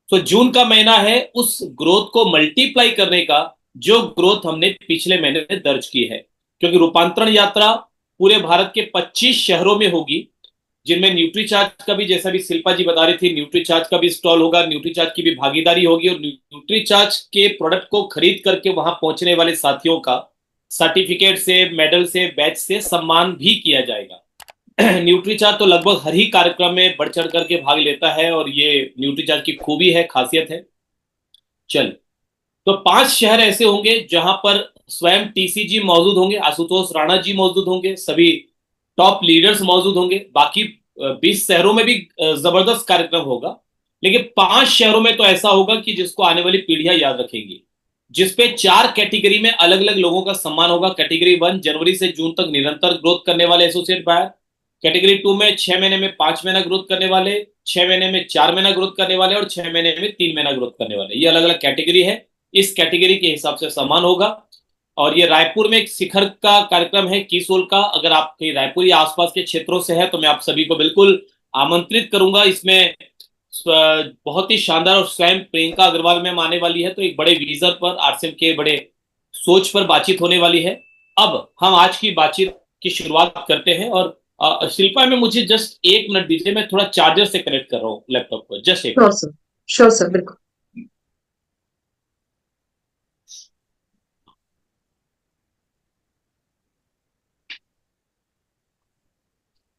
तो जून का महीना है उस ग्रोथ को मल्टीप्लाई करने का, जो ग्रोथ हमने पिछले महीने दर्ज की है। क्योंकि रूपांतरण यात्रा पूरे भारत के 25 शहरों में होगी, जिनमें न्यूट्रीचार्ज का भी, जैसा भी शिल्पा जी बता रही थी, न्यूट्रीचार्ज का भी स्टॉल होगा, न्यूट्रीचार्ज की भी भागीदारी होगी, और न्यूट्रीचार्ज के प्रोडक्ट को खरीद करके वहां पहुंचने वाले साथियों का सर्टिफिकेट से, मेडल से, बैच से सम्मान भी किया जाएगा। न्यूट्रीचार्ज तो लगभग हर ही कार्यक्रम में बढ़ चढ़ करके भाग लेता है, और ये न्यूट्रीचार्ज की खूबी है, खासियत है। चल, तो 5 शहर ऐसे होंगे जहां पर स्वयं टीसीजी मौजूद होंगे, आशुतोष राणा जी मौजूद होंगे, सभी टॉप लीडर्स मौजूद होंगे। बाकी 20 शहरों में भी जबरदस्त कार्यक्रम होगा, लेकिन 5 शहरों में तो ऐसा होगा कि जिसको आने वाली पीढ़ियां याद रखेंगी, जिसपे 4 कैटेगरी में अलग अलग लोगों का सम्मान होगा। कैटेगरी 1 जनवरी से जून तक निरंतर ग्रोथ करने वाले एसोसिएट बायर, कैटेगरी 2 में 6 महीने में 5 महीना ग्रोथ करने वाले, 6 महीने में 4 महीना ग्रोथ करने वाले, और 6 महीने में 3 महीना ग्रोथ करने वाले। ये अलग अलग कैटेगरी है, इस कैटेगरी के हिसाब से सम्मान होगा। और ये रायपुर में एक शिखर का कार्यक्रम है, कीसोल का। अगर आप कहीं रायपुर या आसपास के क्षेत्रों से है तो मैं आप सभी को बिल्कुल आमंत्रित करूंगा। इसमें बहुत ही शानदार, और स्वयं प्रियंका अग्रवाल मैम आने वाली है, तो एक बड़े विजन पर, आरसीएम के बड़े सोच पर बातचीत होने वाली है। अब हम आज की बातचीत की शुरुआत करते हैं। और शिल्पा में मुझे जस्ट 1 मिनट दीजिए, मैं थोड़ा चार्जर से कनेक्ट कर रहा हूँ लैपटॉप को, just 1 minute. Sure sir. Sure sir, बिल्कुल।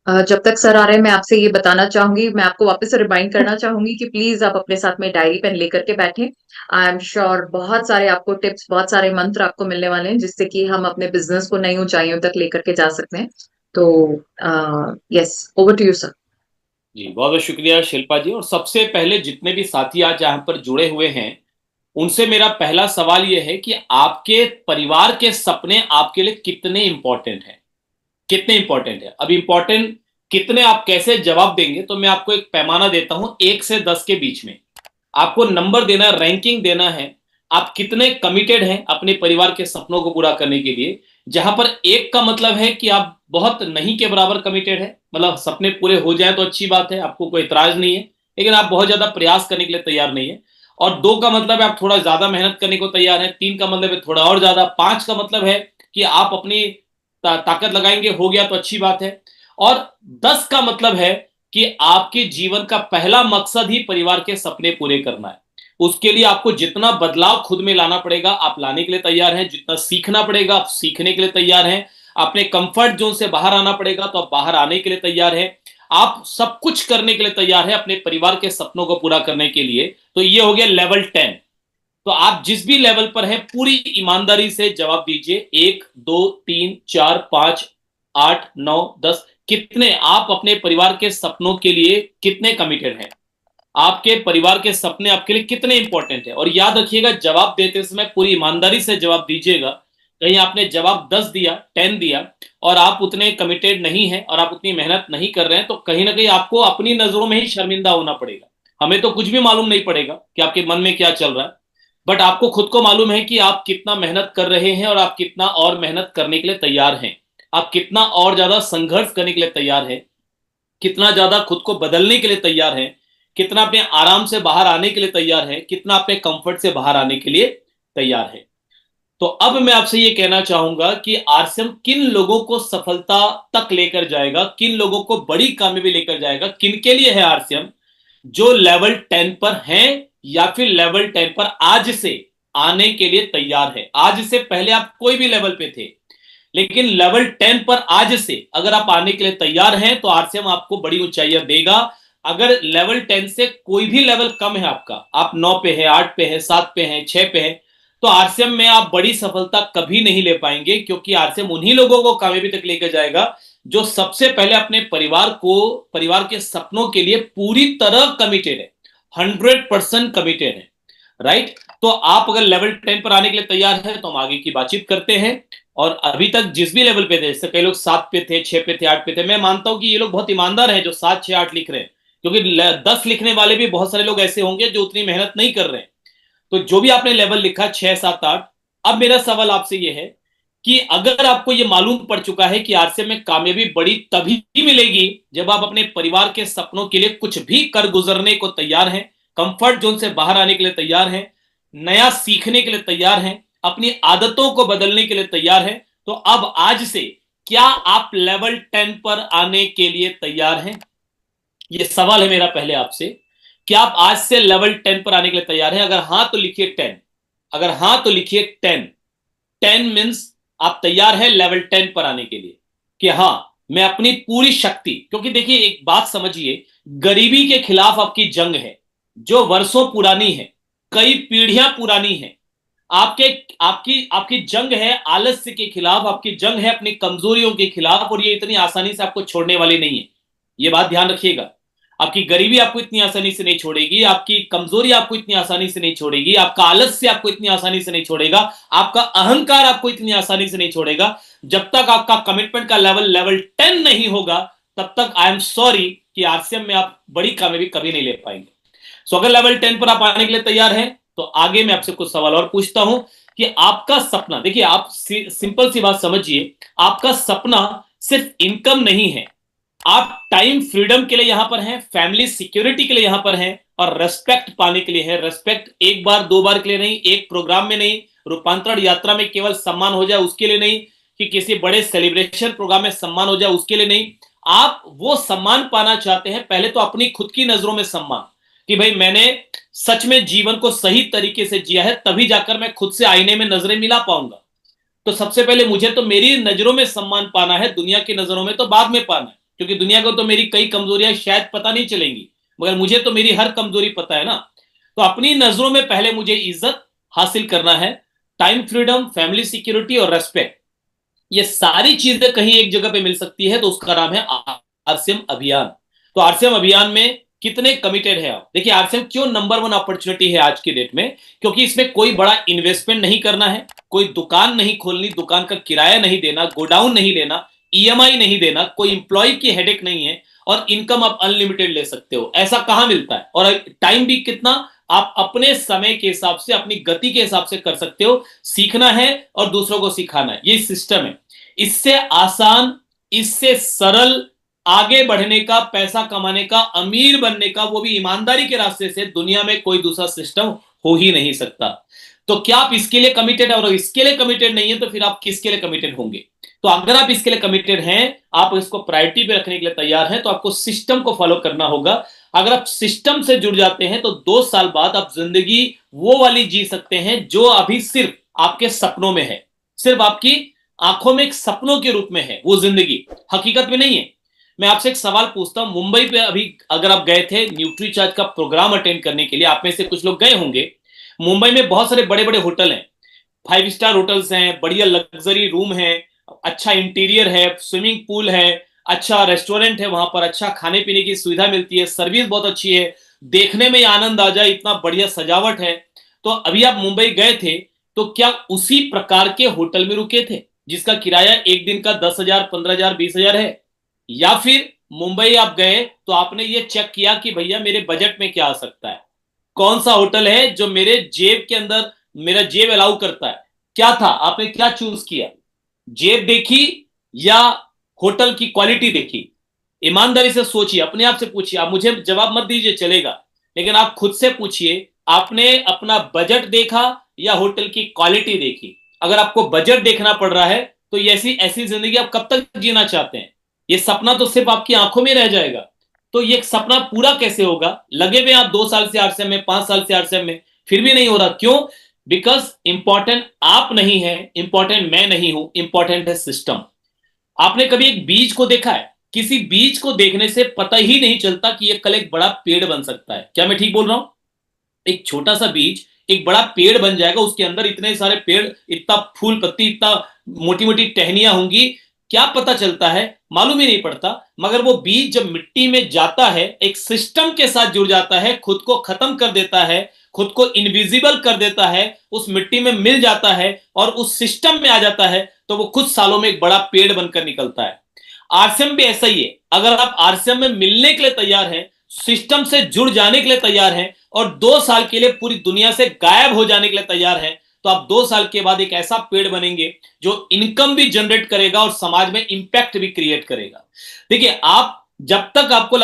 जब तक सर आ रहे हैं, मैं आपसे ये बताना चाहूंगी, मैं आपको वापस से रिमाइंड करना चाहूंगी कि प्लीज आप अपने साथ में डायरी पेन लेकर के बैठें। आई एम श्योर बहुत सारे आपको टिप्स, बहुत सारे मंत्र आपको मिलने वाले हैं, जिससे कि हम अपने बिजनेस को नई ऊंचाइयों तक लेकर के जा सकते हैं। तो yes, over to you sir. जी, बहुत बहुत शुक्रिया शिल्पा जी। और सबसे पहले जितने भी साथी आज यहाँ पर जुड़े हुए हैं, उनसे मेरा पहला सवाल यह है कि आपके परिवार के सपने आपके लिए कितने इंपॉर्टेंट हैं? कितने इंपॉर्टेंट है? अब इंपॉर्टेंट कितने आप कैसे जवाब देंगे, तो मैं आपको एक पैमाना देता हूं 1 से 10 के बीच में। आपको नंबर देना, रैंकिंग देना है, आप कितने कमिटेड हैं अपने परिवार के सपनों को पूरा करने के लिए। जहां पर 1 का मतलब है कि आप बहुत नहीं के बराबर कमिटेड है, मतलब सपने पूरे हो जाए तो अच्छी बात है, आपको कोई इतराज नहीं है, लेकिन आप बहुत ज्यादा प्रयास करने के लिए तैयार नहीं है। और 2 का मतलब है आप थोड़ा ज्यादा मेहनत करने को तैयार है। 3 का मतलब है थोड़ा और ज्यादा। 5 का मतलब है कि आप अपनी ताकत लगाएंगे, हो गया तो अच्छी बात है। और 10 का मतलब है कि आपके जीवन का पहला मकसद ही परिवार के सपने पूरे करना है। उसके लिए आपको जितना बदलाव खुद में लाना पड़ेगा, आप लाने के लिए तैयार हैं। जितना सीखना पड़ेगा, आप सीखने के लिए तैयार हैं। अपने कंफर्ट जोन से बाहर आना पड़ेगा, तो आप बाहर आने के लिए तैयार हैं। आप सब कुछ करने के लिए तैयार हैं अपने परिवार के सपनों को पूरा करने के लिए। तो ये हो गया लेवल 10। तो आप जिस भी लेवल पर हैं, पूरी ईमानदारी से जवाब दीजिए। 1, 2, 3, 4, 5, 8, 9, 10, कितने आप अपने परिवार के सपनों के लिए कितने कमिटेड हैं? आपके परिवार के सपने आपके लिए कितने इंपॉर्टेंट है? और याद रखिएगा, जवाब देते समय पूरी ईमानदारी से जवाब दीजिएगा। कहीं आपने जवाब 10 दिया, 10 दिया, और आप उतने कमिटेड नहीं हैं और आप उतनी मेहनत नहीं कर रहे हैं, तो कहीं ना कहीं आपको अपनी नजरों में ही शर्मिंदा होना पड़ेगा। हमें तो कुछ भी मालूम नहीं पड़ेगा कि आपके मन में क्या चल रहा है, बट आपको खुद को मालूम है कि आप कितना मेहनत कर रहे हैं, और आप कितना और मेहनत करने के लिए तैयार हैं। आप कितना और ज्यादा संघर्ष करने के लिए तैयार हैं, कितना ज्यादा खुद को बदलने के लिए तैयार हैं, कितना अपने आराम से बाहर आने के लिए तैयार है, कितना अपने कंफर्ट से बाहर आने के लिए तैयार है। तो अब मैं आपसे ये कहना चाहूंगा कि आरसीएम किन लोगों को सफलता तक लेकर जाएगा, किन लोगों को बड़ी कामयाबी लेकर जाएगा, किन के लिए है आरसीएम? जो लेवल 10 पर हैं, या फिर लेवल 10 पर आज से आने के लिए तैयार है। आज से पहले आप कोई भी लेवल पे थे, लेकिन लेवल 10 पर आज से अगर आप आने के लिए तैयार हैं, तो आरसीएम आपको बड़ी ऊंचाइयां देगा। अगर लेवल 10 से कोई भी लेवल कम है आपका, आप 9 पे है, 8 पे है, 7 पे है, 6 पे है, तो आरसीएम में आप बड़ी सफलता कभी नहीं ले पाएंगे। क्योंकि आरसीएम उन्हीं लोगों को कामयाबी तक लेकर जाएगा जो सबसे पहले अपने परिवार को, परिवार के सपनों के लिए पूरी तरह कमिटेड है, 100% कमिटेड है। राइट? तो आप अगर लेवल 10 पर आने के लिए तैयार है, तो हम आगे की बातचीत करते हैं। और अभी तक जिस भी लेवल पे थे, जैसे कई लोग 7 पे थे, 6 पे थे, 8 पे थे, मैं मानता हूं कि ये लोग बहुत ईमानदार हैं जो 7, 6, 8 लिख रहे हैं। क्योंकि 10 लिखने वाले भी बहुत सारे लोग ऐसे होंगे जो उतनी मेहनत नहीं कर रहे हैं। तो जो भी आपने लेवल लिखा 6, 7, 8, अब मेरा सवाल आपसे यह है कि अगर आपको यह मालूम पड़ चुका है कि आरसीएम में कामयाबी बड़ी तभी मिलेगी जब आप अपने परिवार के सपनों के लिए कुछ भी कर गुजरने को तैयार हैं, कंफर्ट जोन से बाहर आने के लिए तैयार हैं, नया सीखने के लिए तैयार हैं, अपनी आदतों को बदलने के लिए तैयार हैं, तो अब आज से क्या आप लेवल 10 पर आने के लिए तैयार हैं? ये सवाल है मेरा पहले आपसे। क्या आप आज से लेवल 10 पर आने के लिए तैयार हैं? अगर हां तो लिखिए 10, अगर हां तो लिखिए 10। 10 मीन्स आप तैयार हैं लेवल 10 पर आने के लिए, कि हां मैं अपनी पूरी शक्ति, क्योंकि देखिए एक बात समझिए, गरीबी के खिलाफ आपकी जंग है जो वर्षों पुरानी है, कई पीढ़ियां पुरानी है। आपके आपकी आपकी जंग है आलस्य के खिलाफ, आपकी जंग है अपनी कमजोरियों के खिलाफ, और ये इतनी आसानी से आपको छोड़ने वाली नहीं है। ये बात ध्यान रखिएगा। आपकी गरीबी आपको इतनी आसानी से नहीं छोड़ेगी, आपकी कमजोरी आपको इतनी आसानी से नहीं छोड़ेगी, आपका आलस्य आपको इतनी आसानी से नहीं छोड़ेगा, आपका अहंकार आपको इतनी आसानी से नहीं छोड़ेगा। जब तक आपका कमिटमेंट का लेवल लेवल 10 नहीं होगा, तब तक आई एम सॉरी कि आरसीएम में आप बड़ी कामयाबी कभी नहीं ले पाएंगे। सो अगर लेवल 10 पर आप आने के लिए तैयार हैं, तो आगे मैं आपसे कुछ सवाल और पूछता हूं कि आपका सपना, देखिए आप सिंपल सी बात समझिए, आपका सपना सिर्फ इनकम नहीं है। आप टाइम फ्रीडम के लिए यहां पर हैं, फैमिली सिक्योरिटी के लिए यहां पर हैं, और रेस्पेक्ट पाने के लिए है। रेस्पेक्ट एक बार दो बार के लिए नहीं, एक प्रोग्राम में नहीं, रूपांतरण यात्रा में केवल सम्मान हो जाए उसके लिए नहीं, कि किसी बड़े सेलिब्रेशन प्रोग्राम में सम्मान हो जाए उसके लिए नहीं। आप वो सम्मान पाना चाहते हैं, पहले तो अपनी खुद की नजरों में सम्मान, कि भाई मैंने सच में जीवन को सही तरीके से जिया है, तभी जाकर मैं खुद से आईने में नजरें मिला पाऊंगा। तो सबसे पहले मुझे तो मेरी नजरों में सम्मान पाना है, दुनिया की नजरों में तो बाद में पाना है, क्योंकि दुनिया को तो मेरी कई कमजोरियां शायद पता नहीं चलेंगी, मगर मुझे तो मेरी हर कमजोरी पता है ना। तो अपनी नजरों में पहले मुझे इज्जत हासिल करना है, टाइम फ्रीडम, फैमिली सिक्योरिटी और रेस्पेक्ट, ये सारी चीजें कहीं एक जगह पे मिल सकती है, तो उसका नाम है आरसीएम अभियान। तो आरसीएम अभियान में कितने कमिटेड है आप? देखिए आरसीएम क्यों नंबर वन अपॉर्चुनिटी है आज की डेट में, क्योंकि इसमें कोई बड़ा इन्वेस्टमेंट नहीं करना है, कोई दुकान नहीं खोलनी, दुकान का किराया नहीं देना, गोडाउन नहीं लेना, ईएमआई नहीं देना, कोई इंप्लॉय की हेडेक नहीं है, और इनकम आप अनलिमिटेड ले सकते हो। ऐसा कहां मिलता है? और टाइम भी कितना, आप अपने समय के हिसाब से, अपनी गति के हिसाब से कर सकते हो। सीखना है और दूसरों को सिखाना है, ये सिस्टम है। इससे आसान, इससे सरल आगे बढ़ने का, पैसा कमाने का, अमीर बनने का, वो भी ईमानदारी के रास्ते से, दुनिया में कोई दूसरा सिस्टम हो ही नहीं सकता। तो क्या आप इसके लिए कमिटेड है? और इसके लिए कमिटेड नहीं है तो फिर आप किसके लिए कमिटेड होंगे? तो अगर आप इसके लिए कमिटेड हैं, आप इसको प्रायोरिटी पे रखने के लिए तैयार हैं, तो आपको सिस्टम को फॉलो करना होगा। अगर आप सिस्टम से जुड़ जाते हैं, तो 2 साल बाद आप जिंदगी वो वाली जी सकते हैं जो अभी सिर्फ आपके सपनों में है, सिर्फ आपकी आंखों में एक सपनों के रूप में है, वो जिंदगी हकीकत में नहीं है। मैं आपसे एक सवाल पूछता हूं, मुंबई पे अभी अगर आप गए थे न्यूट्री चार्ज का प्रोग्राम अटेंड करने के लिए, आप में से कुछ लोग गए होंगे। मुंबई में बहुत सारे बड़े बड़े होटल हैं, 5 स्टार होटल्स हैं, बढ़िया लग्जरी रूम है, अच्छा इंटीरियर है, स्विमिंग पूल है, अच्छा रेस्टोरेंट है, वहां पर अच्छा खाने पीने की सुविधा मिलती है, सर्विस बहुत अच्छी है, देखने में ही आनंद आ जाए इतना बढ़िया सजावट है। तो अभी आप मुंबई गए थे, तो क्या उसी प्रकार के होटल में रुके थे जिसका किराया एक दिन का 10,000, 15,000, 20,000 है? या फिर मुंबई आप गए तो आपने ये चेक किया कि भैया मेरे बजट में क्या आ सकता है, कौन सा होटल है जो मेरे जेब के अंदर, मेरा जेब अलाउ करता है? क्या था, आपने क्या चूज किया? जेब देखी या होटल की क्वालिटी देखी? ईमानदारी से सोचिए, अपने आप से पूछिए। आप मुझे जवाब मत दीजिए चलेगा, लेकिन आप खुद से पूछिए, आपने अपना बजट देखा या होटल की क्वालिटी देखी? अगर आपको बजट देखना पड़ रहा है, तो ऐसी ऐसी जिंदगी आप कब तक जीना चाहते हैं? ये सपना तो सिर्फ आपकी आंखों में रह जाएगा। तो ये सपना पूरा कैसे होगा? लगे हुए आप 2 साल से आरसीएम में, 5 साल से आरसीएम में, फिर भी नहीं हो रहा, क्यों? बिकॉज इंपॉर्टेंट आप नहीं है, इंपॉर्टेंट मैं नहीं हूं, इंपॉर्टेंट है सिस्टम। आपने कभी एक बीज को देखा है? किसी बीज को देखने से पता ही नहीं चलता कि यह कल एक बड़ा पेड़ बन सकता है। क्या मैं ठीक बोल रहा हूं? एक छोटा सा बीज एक बड़ा पेड़ बन जाएगा, उसके अंदर इतने सारे पेड़, इतना फूल पत्ती, इतना मोटी मोटी टहनियां होंगी, क्या पता चलता है? मालूम ही नहीं पड़ता। मगर वो बीज जब मिट्टी में जाता है, एक सिस्टम के साथ जुड़ जाता है, खुद को खत्म कर देता है, खुद को इनविजिबल कर देता है, उस मिट्टी में मिल जाता है और उस सिस्टम में आ जाता है, तो वो कुछ सालों में एक बड़ा पेड़ बनकर निकलता है। आरसीएम भी ऐसा ही है। अगर आप आरसीएम में मिलने के लिए तैयार हैं, सिस्टम से जुड़ जाने के लिए तैयार हैं, और 2 साल के लिए पूरी दुनिया से गायब हो जाने के लिए तैयार हैं, तो आप 2 साल के बाद एक ऐसा पेड़ बनेंगे जो इनकम भी जनरेट करेगा और समाज में इंपैक्ट भी क्रिएट करेगा। देखिए, आप जब तक आपको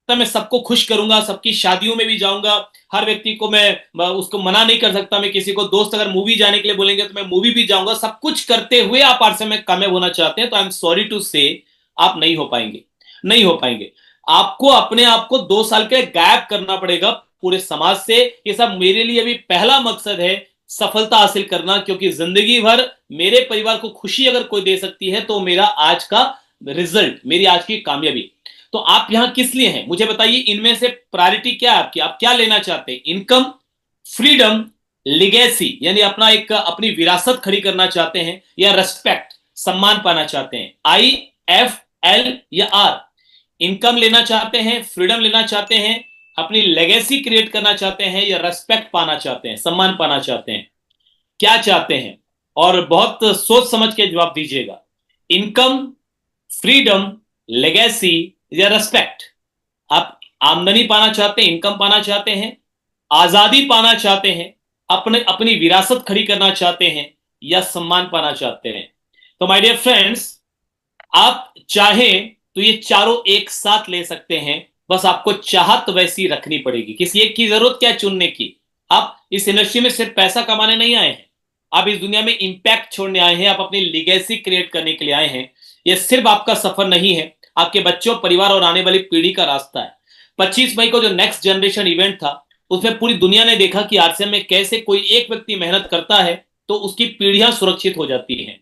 सकता मैं सबको खुश करूंगा, सबकी शादियों में भी जाऊंगा, हर व्यक्ति को मैं उसको मना नहीं कर सकता, मैं किसी को दोस्त अगर मूवी जाने के लिए बोलेंगे तो मैं मूवी भी जाऊंगा, सब कुछ करते हुए आप आरसीएम में कामयाब होना चाहते हैं, तो आई एम सॉरी टू से आप नहीं हो पाएंगे, नहीं हो पाएंगे। आपको अपने आप को 2 साल के गायब करना पड़ेगा पूरे समाज से। ये सब मेरे लिए अभी पहला मकसद है सफलता हासिल करना, क्योंकि जिंदगी भर मेरे परिवार को खुशी अगर कोई दे सकती है तो मेरा आज का रिजल्ट, मेरी आज की कामयाबी। तो आप यहां किस लिए हैं मुझे बताइए, इनमें से प्रायोरिटी क्या है आपकी, आप क्या लेना चाहते हैं? इनकम, फ्रीडम, लिगेसी यानी अपना एक अपनी विरासत खड़ी करना चाहते हैं, या रेस्पेक्ट सम्मान पाना चाहते हैं? IFL या R? इनकम लेना चाहते हैं, फ्रीडम लेना चाहते हैं, अपनी लेगेसी क्रिएट करना चाहते हैं, या रेस्पेक्ट पाना चाहते हैं, सम्मान पाना चाहते हैं? क्या चाहते हैं? और बहुत सोच समझ के जवाब दीजिएगा। इनकम, फ्रीडम, लेगेसी या रेस्पेक्ट? आप आमदनी पाना चाहते हैं, इनकम पाना चाहते हैं, आजादी पाना चाहते हैं, अपने अपनी विरासत खड़ी करना चाहते हैं, या सम्मान पाना चाहते हैं? तो माय डियर फ्रेंड्स, आप चाहें तो ये चारों एक साथ ले सकते हैं, बस आपको चाहत वैसी रखनी पड़ेगी। किसी एक की जरूरत क्या है चुनने की। आप इस इंडस्ट्री में सिर्फ पैसा कमाने नहीं आए हैं, आप इस दुनिया में इंपैक्ट छोड़ने आए हैं, आप अपनी लीगेसी क्रिएट करने के लिए आए हैं। ये सिर्फ आपका सफर नहीं है, आपके बच्चों, परिवार और आने वाली पीढ़ी का रास्ता है। 25 मई को जो नेक्स्ट जनरेशन इवेंट था, उसमें पूरी दुनिया ने देखा कि आरसीएम में कैसे कोई एक व्यक्ति मेहनत करता है तो उसकी पीढ़ियां सुरक्षित हो जाती हैं।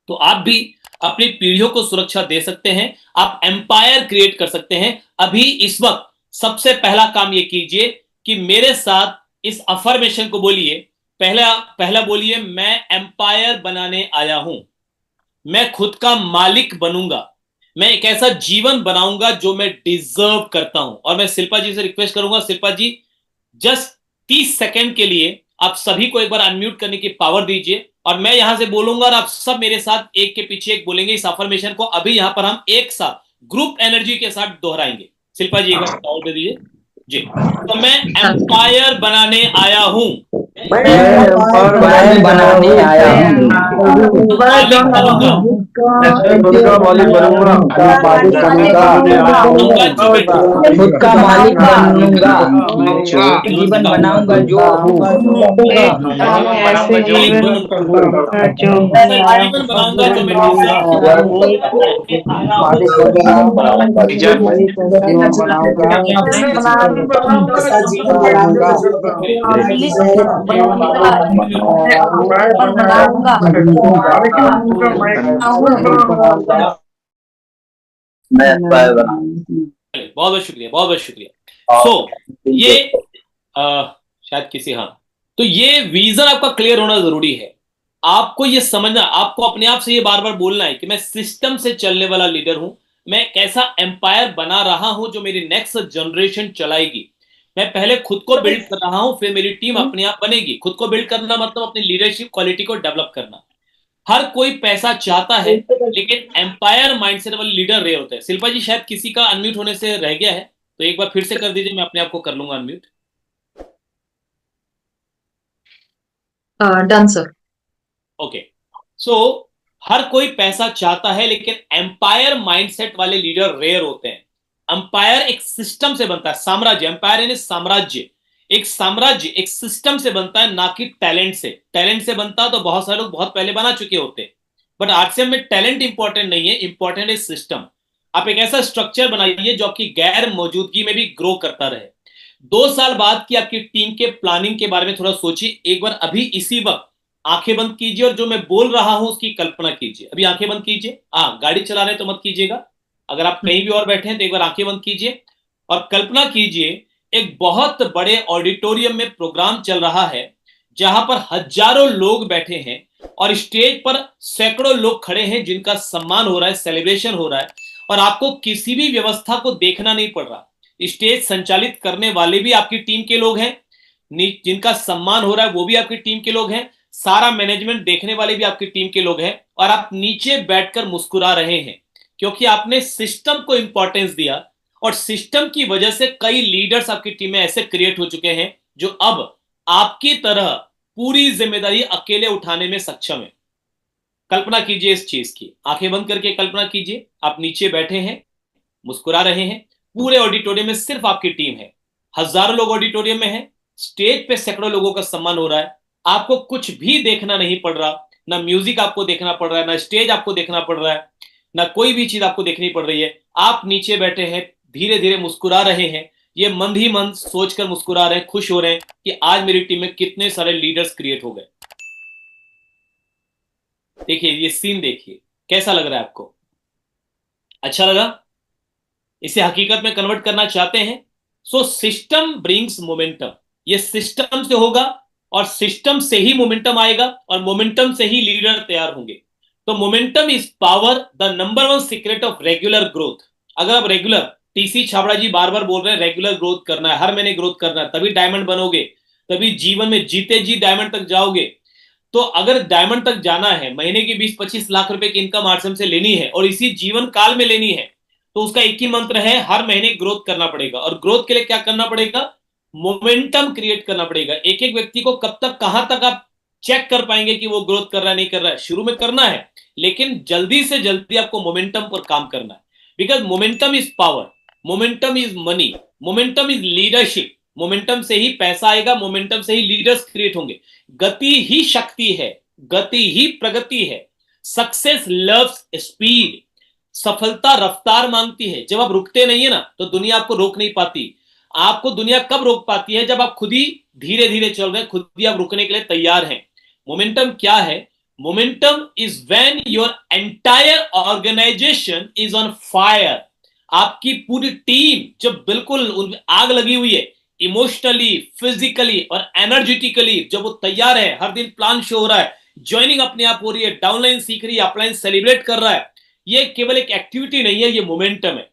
तो आप भी अपनी पीढ़ियों को सुरक्षा दे सकते हैं, आप एम्पायर क्रिएट कर सकते हैं। अभी इस वक्त सबसे पहला काम ये कीजिए कि मेरे साथ इस अफर्मेशन को बोलिए। पहला पहला बोलिए, मैं एम्पायर बनाने आया हूं, मैं खुद का मालिक बनूंगा, मैं एक ऐसा जीवन बनाऊंगा जो मैं डिजर्व करता हूं। और मैं शिल्पा जी से रिक्वेस्ट करूंगा, शिल्पा जी जस्ट 30 सेकेंड के लिए आप सभी को एक बार अनम्यूट करने की पावर दीजिए, और मैं यहां से बोलूंगा और आप सब मेरे साथ एक के पीछे एक बोलेंगे। इस अफर्मेशन को अभी यहां पर हम एक साथ ग्रुप एनर्जी के साथ दोहराएंगे। शिल्पा जी एक बार पावर दे दीजिए जी। तो मैं एम्पायर बनाने आया हूं, मैं एम्पायर बनाने आया हूँ, मालिक बनूंगा, खुद का मालिक बनूंगा, बनूंगा जीवन, खुद का मालिक बनूंगा, जीवन बनाऊंगा जो मालिक बनूंगा, जीवन बनाऊंगा जो मैं बहुत बहुत शुक्रिया, बहुत बहुत शुक्रिया। ये शायद किसी, हाँ, तो ये विजन आपका क्लियर होना जरूरी है। आपको ये समझना, आपको अपने आप से ये बार बार बोलना है कि मैं सिस्टम से चलने वाला लीडर हूं, मैं कैसा एम्पायर बना रहा हूं जो मेरी नेक्स्ट जनरेशन चलाएगी। मैं पहले खुद को बिल्ड कर रहा हूं, फिर मेरी टीम अपने आप बनेगी। खुद को बिल्ड करना मतलब अपनी लीडरशिप क्वालिटी को डेवलप करना। हर कोई पैसा चाहता है, लेकिन एम्पायर माइंडसेट वाले लीडर रहे होते हैं। शिल्पा जी शायद किसी का अनम्यूट होने से रह गया है, तो एक बार फिर से कर दीजिए, मैं अपने आप को कर लूंगा अनम्यूट। Done sir. ओके, सो हर कोई पैसा चाहता है, लेकिन एम्पायर माइंडसेट वाले लीडर रेयर होते हैं। एम्पायर एक सिस्टम से बनता है, साम्राज्य, एम्पायर यानी साम्राज्य। एक साम्राज्य एक सिस्टम से बनता है, ना कि टैलेंट से। टैलेंट से बनता तो बहुत सारे लोग बहुत पहले बना चुके होते, बट आरसीएम में टैलेंट इंपॉर्टेंट नहीं है, इंपॉर्टेंट है सिस्टम। आप एक ऐसा स्ट्रक्चर बनाइए जो आपकी गैर मौजूदगी में भी ग्रो करता रहे। 2 साल बाद की आपकी टीम के प्लानिंग के बारे में थोड़ा सोचिए एक बार, अभी इसी वक्त आंखें बंद कीजिए और जो मैं बोल रहा हूं उसकी कल्पना कीजिए। अभी आंखें बंद कीजिए, गाड़ी चला रहे हैं तो मत कीजिएगा, अगर आप कहीं भी और बैठे हैं तो एक बार आंखें बंद कीजिए और कल्पना कीजिए एक बहुत बड़े ऑडिटोरियम में प्रोग्राम चल रहा है, जहां पर हजारों लोग बैठे हैं और स्टेज पर सैकड़ों लोग खड़े हैं जिनका सम्मान हो रहा है, सेलिब्रेशन हो रहा है, और आपको किसी भी व्यवस्था को देखना नहीं पड़ रहा। स्टेज संचालित करने वाले भी आपकी टीम के लोग हैं, जिनका सम्मान हो रहा है वो भी आपकी टीम के लोग हैं, सारा मैनेजमेंट देखने वाले भी आपकी टीम के लोग हैं, और आप नीचे बैठकर मुस्कुरा रहे हैं क्योंकि आपने सिस्टम को इंपॉर्टेंस दिया। और सिस्टम की वजह से कई लीडर्स आपकी टीम में ऐसे क्रिएट हो चुके हैं जो अब आपकी तरह पूरी जिम्मेदारी अकेले उठाने में सक्षम है। कल्पना कीजिए इस चीज की, आंखें बंद करके कल्पना कीजिए, आप नीचे बैठे हैं, मुस्कुरा रहे हैं, पूरे ऑडिटोरियम में सिर्फ आपकी टीम है, हजारों लोग ऑडिटोरियम में हैं, स्टेज पे सैकड़ों लोगों का सम्मान हो रहा है, आपको कुछ भी देखना नहीं पड़ रहा, ना म्यूजिक आपको देखना पड़ रहा है, ना स्टेज आपको देखना पड़ रहा है, ना कोई भी चीज आपको देखनी पड़ रही है। आप नीचे बैठे हैं, धीरे धीरे मुस्कुरा रहे हैं, ये मन ही मन सोचकर मुस्कुरा रहे हैं, खुश हो रहे हैं कि आज मेरी टीम में कितने सारे लीडर्स क्रिएट हो गए। देखिए ये सीन, देखिए कैसा लग रहा है आपको, अच्छा लगा? इसे हकीकत में कन्वर्ट करना चाहते हैं? सो सिस्टम ब्रिंग्स मोमेंटम, ये सिस्टम से होगा और सिस्टम से ही मोमेंटम आएगा और मोमेंटम से ही लीडर तैयार होंगे। तो momentum is power, the number one secret of regular growth. अगर आप रेगुलर, टीसी छाबड़ा जी बार बार बोल रहे हैं रेगुलर ग्रोथ करना है, हर महीने ग्रोथ करना है, तभी डायमंड बनोगे, तभी जीवन में जीते जी डायमंड तक जाओगे। तो अगर डायमंड तक जाना है, महीने की 20-25 लाख रुपए की इनकम आरसीएम से लेनी है और इसी जीवन काल में लेनी है, तो उसका एक ही मंत्र है, हर महीने ग्रोथ करना पड़ेगा। और ग्रोथ के लिए क्या करना पड़ेगा? मोमेंटम क्रिएट करना पड़ेगा। एक एक व्यक्ति को कब तक, कहां तक आप चेक कर पाएंगे कि वो ग्रोथ कर रहा है नहीं कर रहा है? शुरू में करना है, लेकिन जल्दी से जल्दी आपको मोमेंटम पर काम करना है। Because momentum is power, momentum is money, momentum is leadership. Momentum से ही पैसा आएगा, मोमेंटम से ही लीडर्स क्रिएट होंगे। गति ही शक्ति है, गति ही प्रगति है। सक्सेस लव्स स्पीड, सफलता रफ्तार मांगती है। जब आप रुकते नहीं है ना, तो दुनिया आपको रोक नहीं पाती। आपको दुनिया कब रोक पाती है? जब आप खुद ही धीरे धीरे चल रहे हैं, खुद ही आप रुकने के लिए तैयार हैं। मोमेंटम क्या है? Momentum is when your entire organisation is on fire. आपकी पूरी टीम जब बिल्कुल आग लगी हुई है, इमोशनली, फिजिकली और एनर्जेटिकली, जब वो तैयार है, हर दिन प्लान शो हो रहा है, ज्वाइनिंग अपने आप हो रही है, डाउनलाइन सीख रही है, अपलाइन सेलिब्रेट कर रहा है, ये केवल एक एक्टिविटी नहीं है, ये मोमेंटम है।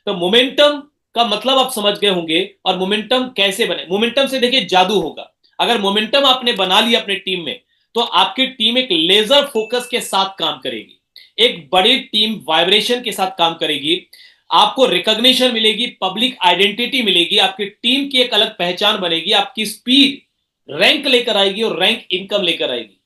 तो मोमेंटम का मतलब आप समझ गए होंगे। और मोमेंटम कैसे बने? मोमेंटम से देखिए जादू होगा। अगर मोमेंटम आपने बना लिया अपनी टीम में, तो आपकी टीम एक लेजर फोकस के साथ काम करेगी, एक बड़ी टीम वाइब्रेशन के साथ काम करेगी, आपको रिकॉग्निशन मिलेगी, पब्लिक आइडेंटिटी मिलेगी, आपकी टीम की एक अलग पहचान बनेगी, आपकी स्पीड रैंक लेकर आएगी और रैंक इनकम लेकर आएगी।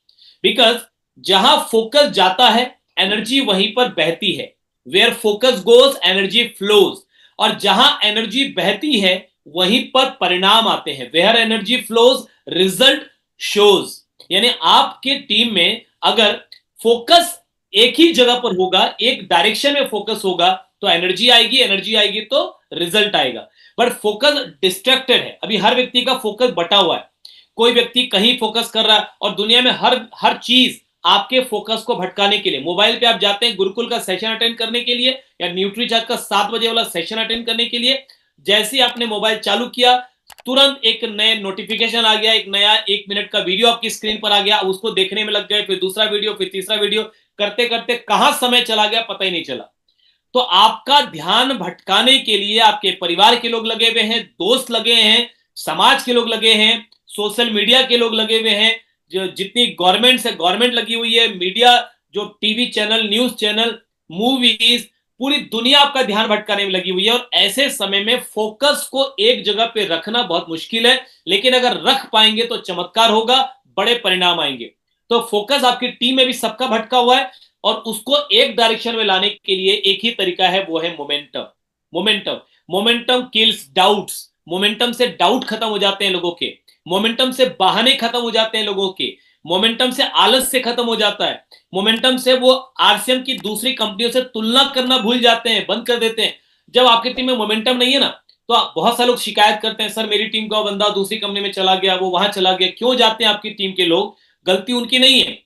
बिकॉज जहां फोकस जाता है, एनर्जी वहीं पर बहती है। Where focus goes energy flows. और जहां एनर्जी बहती है, वहीं पर परिणाम आते हैं। Where energy flows result shows. यानी आपके टीम में अगर फोकस एक ही जगह पर होगा, एक डायरेक्शन में फोकस होगा, तो एनर्जी आएगी, एनर्जी आएगी तो रिजल्ट आएगा। बट फोकस डिस्ट्रैक्टेड है, अभी हर व्यक्ति का फोकस बटा हुआ है। कोई व्यक्ति कहीं फोकस कर रहा है, और दुनिया में हर चीज आपके फोकस को भटकाने के लिए। मोबाइल पे आप जाते हैं गुरुकुल का सेशन अटेंड करने के लिए, या न्यूट्रीचार्ज का 7 बजे वाला सेशन अटेंड करने के लिए। जैसे ही आपने मोबाइल चालू किया, तुरंत एक नए नोटिफिकेशन आ गया, एक नया 1 मिनट का वीडियो आपकी स्क्रीन पर आ गया, उसको देखने में लग गए, फिर दूसरा वीडियो, फिर तीसरा वीडियो, करते करते कहां समय चला गया पता ही नहीं चला। तो आपका ध्यान भटकाने के लिए आपके परिवार के लोग लगे हुए हैं, दोस्त लगे हैं, समाज के लोग लगे हैं, सोशल मीडिया के लोग लगे हुए हैं, जो जितनी गवर्नमेंट से गवर्नमेंट लगी हुई है, मीडिया, जो TV channel, news channel, movies, पूरी दुनिया आपका ध्यान भटकाने में लगी हुई है। और ऐसे समय में फोकस को एक जगह पे रखना बहुत मुश्किल है, लेकिन अगर रख पाएंगे तो चमत्कार होगा, बड़े परिणाम आएंगे। तो फोकस आपकी टीम में भी सबका भटका हुआ है, और उसको एक डायरेक्शन में लाने के लिए एक ही तरीका है, वो है momentum. Momentum momentum kills doubts. Momentum से डाउट खत्म हो जाते हैं लोगों के, मोमेंटम से बहाने खत्म हो जाते हैं लोगों के, मोमेंटम से आलस से खत्म हो जाता है, मोमेंटम से वो आरसीएम की दूसरी कंपनियों से तुलना करना भूल जाते हैं, बंद कर देते हैं। जब आपकी टीम में मोमेंटम नहीं है ना, तो बहुत सारे लोग शिकायत करते हैं, सर मेरी टीम का बंदा दूसरी कंपनी में चला गया, वो वहां चला गया। क्यों जाते हैं आपकी टीम के लोग? गलती उनकी नहीं है,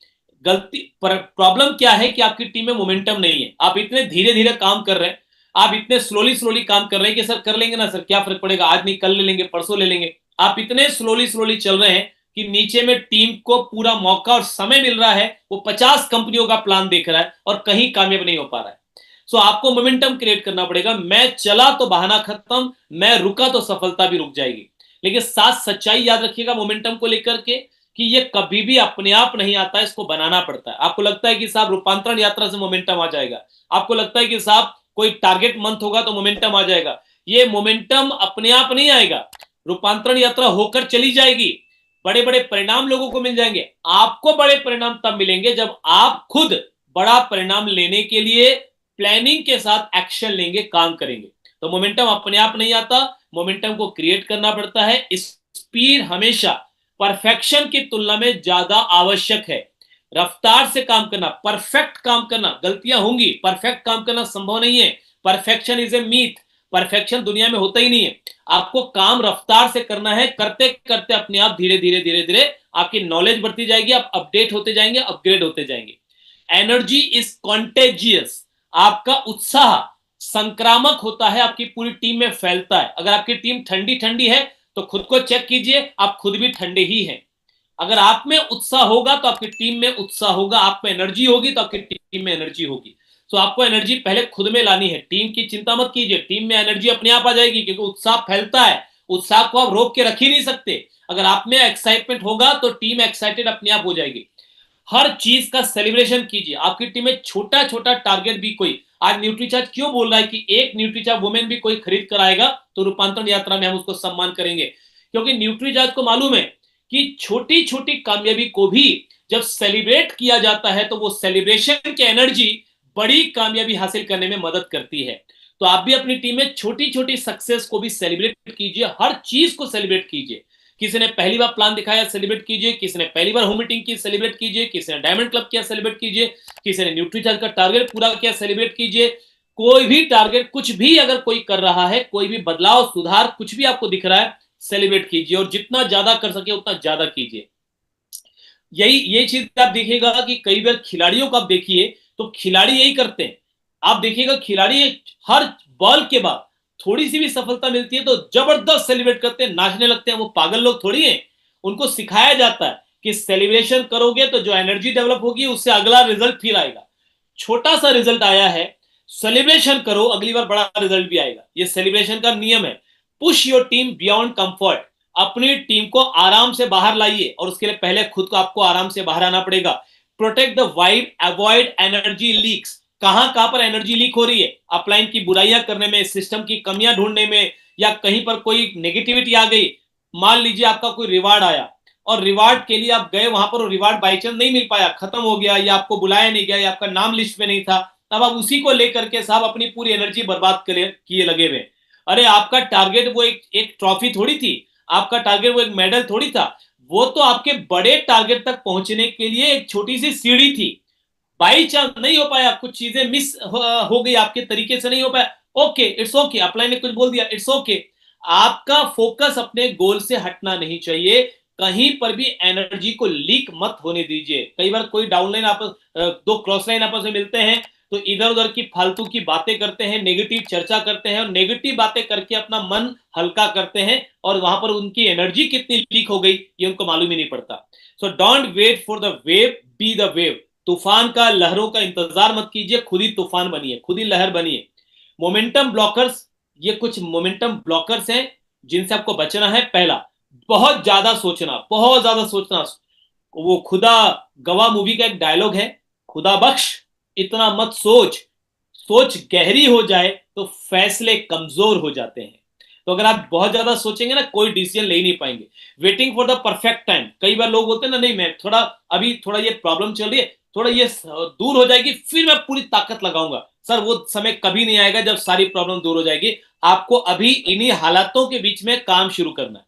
गलती प्रॉब्लम क्या है कि आपकी टीम में मोमेंटम नहीं है। आप इतने धीरे धीरे काम कर रहे हैं, आप इतने स्लोली काम कर रहे हैं कि सर कर लेंगे ना सर, क्या फर्क पड़ेगा, आज नहीं कल ले लेंगे, परसों ले लेंगे। आप इतने स्लोली चल रहे हैं कि नीचे में टीम को पूरा मौका और समय मिल रहा है, वो 50 कंपनियों का प्लान देख रहा है और कहीं कामयाब नहीं हो पा रहा है। सो आपको मोमेंटम क्रिएट करना पड़ेगा। मैं चला तो बहाना खत्म, मैं रुका तो सफलता भी रुक जाएगी। लेकिन साथ सच्चाई याद रखिएगा मोमेंटम को लेकर के, कि ये कभी भी अपने आप नहीं आता है, इसको बनाना पड़ता है। आपको लगता है कि साहब रूपांतरण यात्रा से मोमेंटम आ जाएगा, आपको लगता है कि साहब कोई टारगेट मंथ होगा तो मोमेंटम आ जाएगा। ये मोमेंटम अपने आप नहीं आएगा, रूपांतरण यात्रा होकर चली जाएगी, बड़े बड़े परिणाम लोगों को मिल जाएंगे। आपको बड़े परिणाम तब मिलेंगे जब आप खुद बड़ा परिणाम लेने के लिए प्लानिंग के साथ एक्शन लेंगे, काम करेंगे। तो मोमेंटम अपने आप नहीं आता, मोमेंटम को क्रिएट करना पड़ता है। स्पीड हमेशा परफेक्शन की तुलना में ज्यादा आवश्यक है। रफ्तार से काम करना, परफेक्ट काम करना, गलतियां होंगी, परफेक्ट काम करना संभव नहीं है। Perfection is a myth, perfection दुनिया में होता ही नहीं है। आपको काम रफ्तार से करना है, करते करते अपने आप धीरे धीरे धीरे धीरे आपकी नॉलेज बढ़ती जाएगी, आप अपडेट होते जाएंगे, अपग्रेड होते जाएंगे। एनर्जी इज कॉन्टेजियस, आपका उत्साह संक्रामक होता है, आपकी पूरी टीम में फैलता है। अगर आपकी टीम ठंडी ठंडी है तो खुद को चेक कीजिए, आप खुद भी ठंडे ही हैं। अगर आप में उत्साह होगा तो आपकी टीम में उत्साह होगा, आप में एनर्जी होगी तो आपकी टीम में एनर्जी होगी। तो आपको एनर्जी पहले खुद में लानी है, टीम की चिंता मत कीजिए, टीम में एनर्जी अपने आप आ जाएगी, क्योंकि उत्साह फैलता है, उत्साह को आप रोक के रख ही नहीं सकते। अगर आप में एक्साइटमेंट होगा तो टीम एक्साइटेड अपने आप हो जाएगी। हर चीज का सेलिब्रेशन कीजिए। आपकी टीम में छोटा छोटा टारगेट भी, कोई आज न्यूट्रीचार्ज क्यों बोल रहा है कि एक न्यूट्रीचार्ज वुमेन भी कोई खरीद कर आएगा तो रूपांतरण यात्रा में हम उसको सम्मान करेंगे, क्योंकि न्यूट्रीचार्ज को मालूम है कि छोटी छोटी कामयाबी को भी जब सेलिब्रेट किया जाता है तो वो सेलिब्रेशन की एनर्जी बड़ी कामयाबी हासिल करने में मदद करती है। तो आप भी अपनी टीम में छोटी छोटी सक्सेस को भी सेलिब्रेट कीजिए, हर चीज को सेलिब्रेट कीजिए। किसी ने पहली बार प्लान दिखाया, सेलिब्रेट कीजिए। किसी ने पहली बार होम मीटिंग की, सेलिब्रेट कीजिए। किसी ने डायमंड क्लब किया, सेलिब्रेट कीजिए। किसी ने न्यूट्रीचार्ज का टारगेट पूरा किया, सेलिब्रेट कीजिए। कोई भी टारगेट, कुछ भी अगर कोई कर रहा है, कोई भी बदलाव, सुधार, कुछ भी आपको दिख रहा है, सेलिब्रेट कीजिए और जितना ज्यादा कर सके उतना ज्यादा कीजिए। ये चीज आप देखिएगा कि कई बार खिलाड़ियों को आप देखिए तो खिलाड़ी यही करते हैं। आप देखिएगा खिलाड़ी हर बॉल के बाद थोड़ी सी भी सफलता मिलती है तो जबरदस्त सेलिब्रेट करते हैं, नाचने लगते हैं। वो पागल लोग थोड़ी हैं, उनको सिखाया जाता है कि सेलिब्रेशन करोगे तो जो एनर्जी डेवलप होगी उससे अगला रिजल्ट फिर आएगा। छोटा सा रिजल्ट आया है, सेलिब्रेशन करो, अगली बार बड़ा रिजल्ट भी आएगा। ये सेलिब्रेशन का नियम है। Push your team beyond comfort, अपनी टीम को आराम से बाहर लाइए और उसके लिए पहले खुद को आपको आराम से बाहर आना पड़ेगा। Protect the vibe, avoid energy leaks. कहां पर एनर्जी लीक हो रही है? अपलाइन की बुराइयां करने में, सिस्टम की कमियां ढूंढने में, या कहीं पर कोई नेगेटिविटी आ गई। मान लीजिए आपका कोई रिवार्ड आया और रिवार्ड के लिए आप गए वहां पर, रिवार्ड बाई चांस नहीं मिल पाया, खत्म हो गया, या आपको बुलाया नहीं गया, या आपका नाम लिस्ट में नहीं था, तब आप उसी को लेकर के साहब अपनी पूरी एनर्जी बर्बाद किए लगे हुए। अरे आपका टारगेट वो एक ट्रॉफी थोड़ी थी, आपका टारगेट वो एक मेडल थोड़ी था, वो तो आपके बड़े टारगेट तक पहुंचने के लिए एक छोटी सी सीढ़ी थी। बाई चांस नहीं हो पाया, कुछ चीजें मिस हो गई, आपके तरीके से नहीं हो पाया, ओके, इट्स ओके। अपलाइन ने कुछ बोल दिया, इट्स ओके। आपका फोकस अपने गोल से हटना नहीं चाहिए। कहीं पर भी एनर्जी को लीक मत होने दीजिए। कई बार कोई डाउनलाइन आपस, दो क्रॉस लाइन आपस में मिलते हैं तो इधर उधर की फालतू की बातें करते हैं, नेगेटिव चर्चा करते हैं और नेगेटिव बातें करके अपना मन हल्का करते हैं, और वहां पर उनकी एनर्जी कितनी लीक हो गई ये उनको मालूम ही नहीं पड़ता। So don't wait for the wave, be the wave. तूफान का, लहरों का इंतजार मत कीजिए, खुद ही तूफान बनिए, खुद ही लहर बनिए। मोमेंटम ब्लॉकर्स, ये कुछ मोमेंटम ब्लॉकर्स हैं जिनसे आपको बचना है। पहला, बहुत ज्यादा सोचना, बहुत ज्यादा सोचना। वो खुदा गवाह मूवी का एक डायलॉग है, खुदा बख्श इतना मत सोच, सोच गहरी हो जाए तो फैसले कमजोर हो जाते हैं। तो अगर आप बहुत ज्यादा सोचेंगे ना, कोई डिसीजन ले ही नहीं पाएंगे। Waiting for the perfect time, कई बार लोग बोलते हैं ना, नहीं मैं थोड़ा अभी थोड़ा ये प्रॉब्लम चल रही है, थोड़ा ये दूर हो जाएगी फिर मैं पूरी ताकत लगाऊंगा। सर वो समय कभी नहीं आएगा जब सारी प्रॉब्लम दूर हो जाएगी। आपको अभी इन्हीं हालातों के बीच में काम शुरू करना है।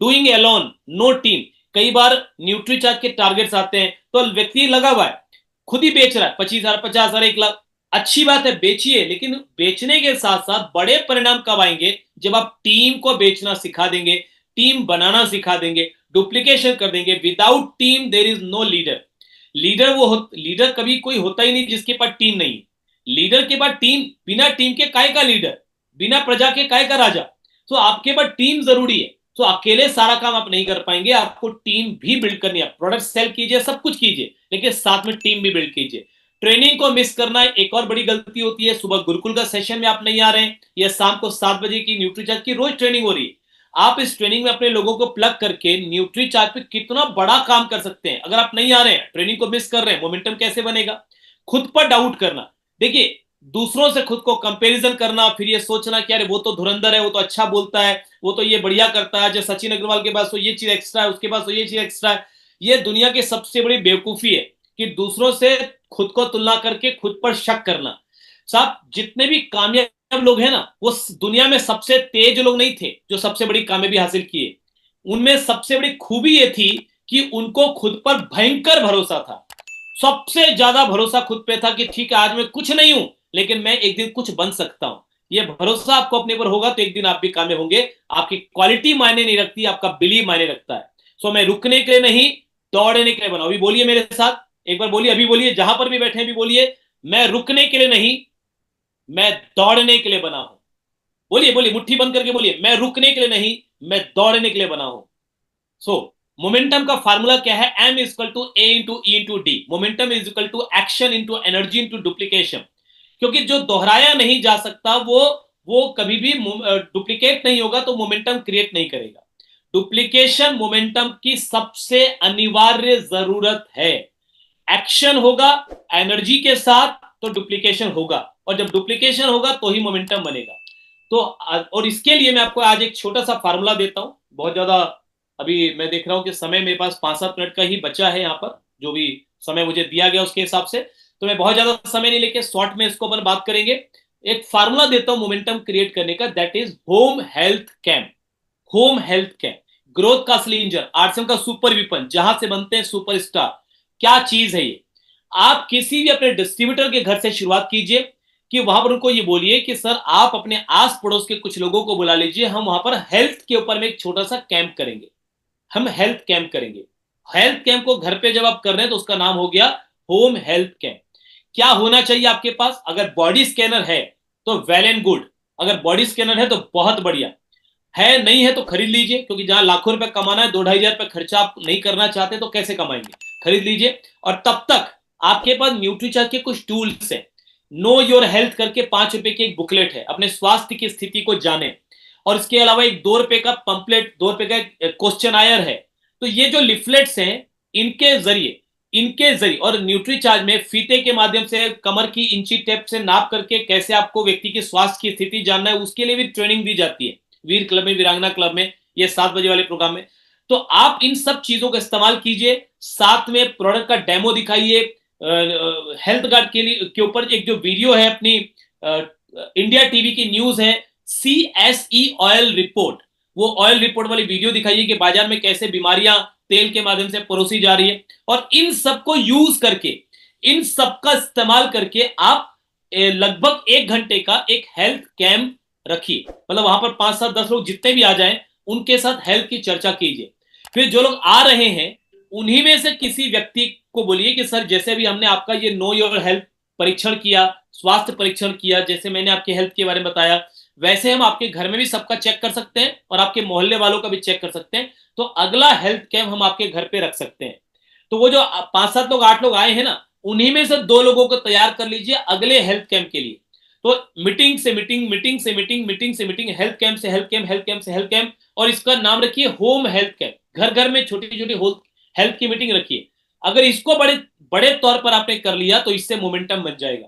Doing alone, no team. कई बार न्यूट्रीचार्ज के टारगेट्स आते हैं तो व्यक्ति लगा हुआ है, खुद ही बेच रहा है, 25,000, 50,000, 1 लाख, अच्छी बात है, बेचिए। लेकिन बेचने के साथ साथ बड़े परिणाम कब आएंगे? जब आप टीम को बेचना सिखा देंगे, टीम बनाना सिखा देंगे, डुप्लीकेशन कर देंगे। Without team there is no leader. Leader कभी कोई होता ही नहीं जिसके पास टीम नहीं। लीडर के पास टीम, बिना टीम के काय का लीडर, बिना प्रजा के काय का राजा। तो आपके पास टीम जरूरी है। तो अकेले सारा काम आप नहीं कर पाएंगे, आपको टीम भी बिल्ड करनी है। प्रोडक्ट सेल कीजिए, सब कुछ कीजिए, लेकिन साथ में टीम भी बिल्ड कीजिए। ट्रेनिंग को मिस करना एक और बड़ी गलती होती है। सुबह गुरुकुल का सेशन में आप नहीं आ रहे हैं, या शाम को 7 बजे की न्यूट्रीचार्ज की रोज ट्रेनिंग हो रही है। आप इस ट्रेनिंग में अपने लोगों को प्लग करके न्यूट्रीचार्ज पे कितना बड़ा काम कर सकते हैं। अगर आप नहीं आ रहे हैं, ट्रेनिंग को मिस कर रहे हैं, मोमेंटम कैसे बनेगा? खुद पर डाउट करना। देखिए, दूसरों से खुद को कंपैरिजन करना, फिर ये सोचना कि अरे वो तो धुरंधर है, वो तो अच्छा बोलता है, वो तो ये बढ़िया करता है, जो सचिन अग्रवाल के पास तो ये चीज एक्स्ट्रा है, उसके पास तो ये चीज एक्स्ट्रा है। ये दुनिया की सबसे बड़ी बेवकूफी है कि दूसरों से खुद को तुलना करके खुद पर शक करना। साहब, जितने भी कामयाब कामयाब लोग हैं ना, वो दुनिया में सबसे तेज लोग नहीं थे जो सबसे बड़ी कामयाबी हासिल किए। उनमें सबसे बड़ी खूबी ये थी कि उनको खुद पर भयंकर भरोसा था। सबसे ज्यादा भरोसा खुद पे था कि ठीक है, आज मैं कुछ नहीं हूं, लेकिन मैं एक दिन कुछ बन सकता हूं। ये भरोसा आपको अपने पर होगा तो एक दिन आप भी कामयाब होंगे। आपकी क्वालिटी मायने नहीं रखती, आपका बिलीव मायने रखता है। सो मैं रुकने के लिए नहीं, दौड़ने के लिए बनाओ। अभी बोलिए मेरे साथ, एक बार बोलिए, अभी बोलिए, जहां पर भी बैठे हैं भी बोलिए, मैं रुकने के लिए नहीं, मैं दौड़ने के लिए बना हूं। बोलिए बोलिए, मुट्ठी बंद करके बोलिए, मैं रुकने के लिए नहीं, मैं दौड़ने के लिए बना हूं। सो मोमेंटम का फार्मूला क्या है? M is equal to A into E into D. Momentum is equal to action into energy into duplication. क्योंकि जो दोहराया नहीं जा सकता वो कभी भी डुप्लीकेट नहीं होगा, तो मोमेंटम क्रिएट नहीं करेगा। डुप्लीकेशन मोमेंटम की सबसे अनिवार्य जरूरत है। एक्शन होगा एनर्जी के साथ तो डुप्लीकेशन होगा, और जब डुप्लीकेशन होगा तो ही मोमेंटम बनेगा। तो और इसके लिए मैं आपको आज एक छोटा सा फार्मूला देता हूं। बहुत ज्यादा अभी मैं देख रहा हूं कि समय मेरे पास 5-7 मिनट का ही बचा है यहाँ पर, जो भी समय मुझे दिया गया उसके हिसाब से। तो मैं बहुत ज्यादा समय नहीं लेके शॉर्ट में इसको अपन बात करेंगे। एक फार्मूला देता हूं मोमेंटम क्रिएट करने का, that is home health camp. Home health camp growth का असली इंजन, आरसीएम का सुपर विपन, जहां से बनते हैं सुपरस्टार। क्या चीज है ये? आप किसी भी अपने डिस्ट्रीब्यूटर के घर से शुरुआत कीजिए कि वहां पर उनको ये बोलिए कि सर आप अपने आस पड़ोस के कुछ लोगों को बुला लीजिए, हम वहां पर हेल्थ के ऊपर में एक छोटा सा कैंप करेंगे। हम हेल्थ कैंप करेंगे। हेल्थ कैंप को घर पे जब आप कर रहे हैं तो उसका नाम हो गया होम हेल्थ कैंप। क्या होना चाहिए आपके पास? अगर बॉडी स्कैनर है तो वेल एंड गुड, अगर बॉडी स्कैनर है तो बहुत बढ़िया है। नहीं है तो खरीद लीजिए, क्योंकि जहां लाखों रुपए कमाना है, 2-2.5 हजार रुपए खर्चा आप नहीं करना चाहते तो कैसे कमाएंगे? खरीद लीजिए। और तब तक आपके पास न्यूट्रीचार्ज के कुछ टूल्स हैं। नो योर हेल्थ करके 5 रुपए की एक बुकलेट है, अपने स्वास्थ्य की स्थिति को जाने। और इसके अलावा एक 2 रुपए का पंपलेट, 2 रुपए का क्वेश्चन आयर है। तो ये जो लिफलेट्स हैं, इनके जरिए और न्यूट्रीचार्ज में फीते के माध्यम से कमर की इंची टेप से नाप करके कैसे आपको व्यक्ति की स्वास्थ्य की स्थिति जानना है, उसके लिए भी ट्रेनिंग दी जाती है। वीर क्लब में, वीरांगना क्लब में, ये 7 बजे वाले प्रोग्राम में। तो आप इन सब चीजों का इस्तेमाल कीजिए। साथ में प्रोडक्ट का डेमो दिखाइए। हेल्थ गार्ड के ऊपर एक जो वीडियो है अपनी, इंडिया टीवी की न्यूज है, CSE ऑयल रिपोर्ट, वो ऑयल रिपोर्ट वाली वीडियो दिखाइए कि बाजार में कैसे बीमारियां तेल के माध्यम से परोसी जा रही है। और इन सबको यूज करके, इन सबका इस्तेमाल करके आप लगभग 1 घंटे का एक हेल्थ कैंप रखिए। मतलब वहां पर 5-7-10 लोग जितने भी आ जाएं, उनके साथ हेल्थ की चर्चा कीजिए। फिर जो लोग आ रहे हैं उन्हीं में से किसी व्यक्ति को बोलिए कि सर, जैसे भी हमने आपका ये नो योर हेल्थ परीक्षण किया, स्वास्थ्य परीक्षण किया, जैसे मैंने आपके हेल्थ के बारे में बताया, वैसे हम आपके घर में भी सबका चेक कर सकते हैं और आपके मोहल्ले वालों का भी चेक कर सकते हैं। तो अगला हेल्थ कैंप हम आपके घर पे रख सकते हैं। तो वो जो 5-7 लोग, 8 लोग आए हैं ना, उन्हीं में से 2 लोगों को तैयार कर लीजिए अगले हेल्थ कैंप के लिए। तो मीटिंग से मीटिंग, मीटिंग से मीटिंग, मीटिंग से मीटिंग, हेल्थ कैंप से हेल्थ कैंप, हेल्थ कैंप से हेल्थ कैंप, और इसका नाम रखिए होम हेल्थ कैंप। घर घर में छोटी छोटी हेल्थ की मीटिंग रखिए। अगर इसको बड़े बड़े तौर पर आपने कर लिया तो इससे मोमेंटम बन जाएगा।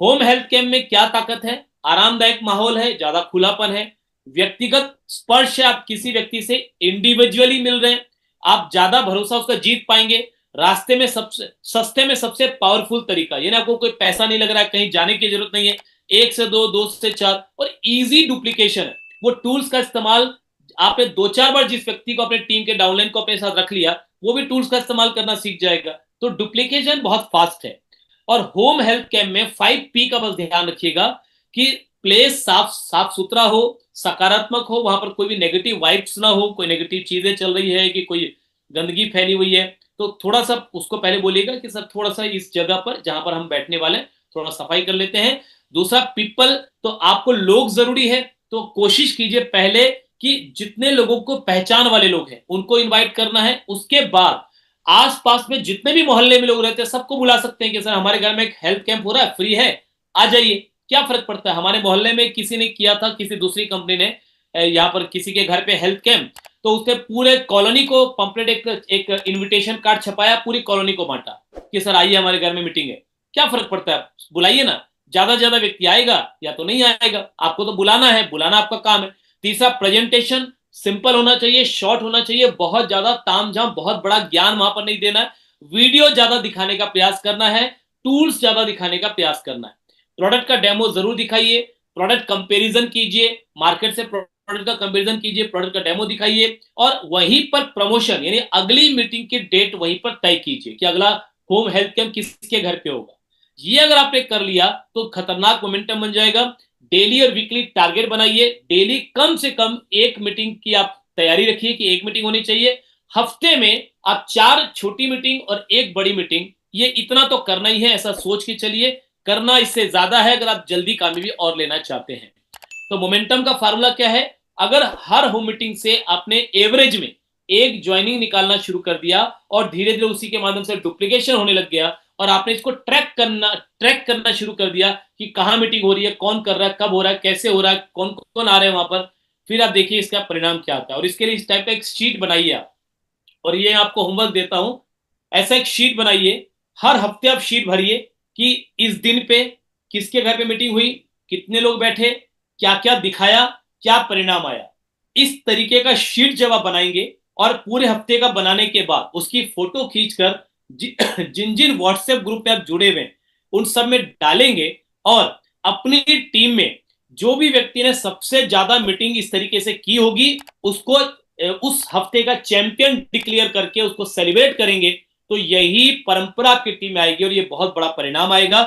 होम हेल्थ कैंप में क्या ताकत है? आरामदायक माहौल है, ज्यादा खुलापन है, व्यक्तिगत स्पर्श है, आप किसी व्यक्ति से इंडिविजुअली मिल रहे हैं, आप ज्यादा भरोसा उसका जीत पाएंगे। रास्ते में सबसे सस्ते में सबसे पावरफुल तरीका, यानी आपको कोई पैसा नहीं लग रहा है, कहीं जाने की जरूरत नहीं है, 1 से 2, 2 से 4, और इजी डुप्लीकेशन है। वो टूल्स का इस्तेमाल आपने 2-4 बार जिस व्यक्ति को अपने टीम के डाउनलाइन को अपने साथ रख लिया, वो भी टूल्स का इस्तेमाल करना सीख जाएगा। तो डुप्लीकेशन बहुत फास्ट है। और होम हेल्थ कैंप में 5P का बस ध्यान रखिएगा कि प्लेस साफ साफ सुथरा हो, सकारात्मक हो, वहां पर कोई भी नेगेटिव वाइब्स ना हो, कोई नेगेटिव चीजें चल रही है कि कोई गंदगी फैली हुई है, तो थोड़ा सा उसको पहले बोलिएगा कि सर थोड़ा सा इस जगह पर जहां पर हम बैठने वाले हैं थोड़ा सफाई कर लेते हैं। दूसरा, पीपल, तो आपको लोग जरूरी है, तो कोशिश कीजिए पहले कि जितने लोगों को पहचान वाले लोग हैं उनको इन्वाइट करना है। उसके बाद आसपास में जितने भी मोहल्ले में लोग रहते हैं सबको बुला सकते हैं कि सर हमारे घर में एक हेल्थ कैंप हो रहा है, फ्री है, आ जाइए। क्या फर्क पड़ता है? हमारे मोहल्ले में किसी ने किया था, किसी दूसरी कंपनी ने यहाँ पर किसी के घर पे हेल्थ कैंप, तो उसने पूरे कॉलोनी को पंपलेट, एक इन्विटेशन कार्ड छपाया, पूरी कॉलोनी को बांटा कि सर आइए हमारे घर में मीटिंग है। क्या फर्क पड़ता है? बुलाइए ना, ज्यादा से ज्यादा व्यक्ति आएगा या तो नहीं आएगा, आपको तो बुलाना है, बुलाना आपका काम है। तीसरा, प्रेजेंटेशन सिंपल होना चाहिए, शॉर्ट होना चाहिए, बहुत ज्यादा तामझाम, बहुत बड़ा ज्ञान वहां पर नहीं देना है। वीडियो ज्यादा दिखाने का प्रयास करना है, टूल्स ज्यादा दिखाने का प्रयास करना है। प्रोडक्ट का डेमो जरूर दिखाइए, प्रोडक्ट कंपैरिजन कीजिए, मार्केट से प्रोडक्ट का कंपैरिजन कीजिए, प्रोडक्ट का डेमो दिखाइए और वहीं पर प्रमोशन यानी अगली मीटिंग की डेट वहीं पर तय कीजिए कि अगला होम हेल्थ कैंप किसके घर पे होगा। ये अगर आपने कर लिया तो खतरनाक मोमेंटम बन जाएगा। डेली और वीकली टारगेट बनाइए, डेली कम से कम एक मीटिंग की आप तैयारी रखिए कि एक मीटिंग होनी चाहिए। हफ्ते में आप 4 छोटी मीटिंग और एक बड़ी मीटिंग, ये इतना तो करना ही है, ऐसा सोच के चलिए। करना इससे ज्यादा है अगर आप जल्दी कामयाबी और लेना चाहते हैं। तो मोमेंटम का फार्मूला क्या है? अगर हर होम मीटिंग से आपने एवरेज में एक ज्वाइनिंग निकालना शुरू कर दिया और धीरे धीरे उसी के माध्यम से डुप्लीकेशन होने लग गया और आपने इसको ट्रैक करना शुरू कर दिया कि कहां मीटिंग हो रही है, कौन कर रहा है, कब हो रहा है, कैसे हो रहा है, कौन कौन आ रहे हैं वहां पर, फिर आप देखिए इसका परिणाम क्या आता है। और इसके लिए इस टाइप का एक शीट बनाइए आप, और ये आपको होमवर्क देता हूं। ऐसा एक शीट बनाइए, हर हफ्ते आप शीट भरिए कि इस दिन पे किसके घर पे मीटिंग हुई, कितने लोग बैठे, क्या क्या दिखाया, क्या परिणाम आया। इस तरीके का शीट जब आप बनाएंगे और पूरे हफ्ते का बनाने के बाद उसकी फोटो खींचकर जिन जिन व्हाट्सएप ग्रुप पे आप जुड़े हुए हैं उन सब में डालेंगे और अपनी टीम में जो भी व्यक्ति ने सबसे ज्यादा मीटिंग इस तरीके से की होगी उसको उस हफ्ते का चैंपियन डिक्लेयर करके उसको सेलिब्रेट करेंगे। तो यही परंपरा आपकी टीम में आएगी और ये बहुत बड़ा परिणाम आएगा।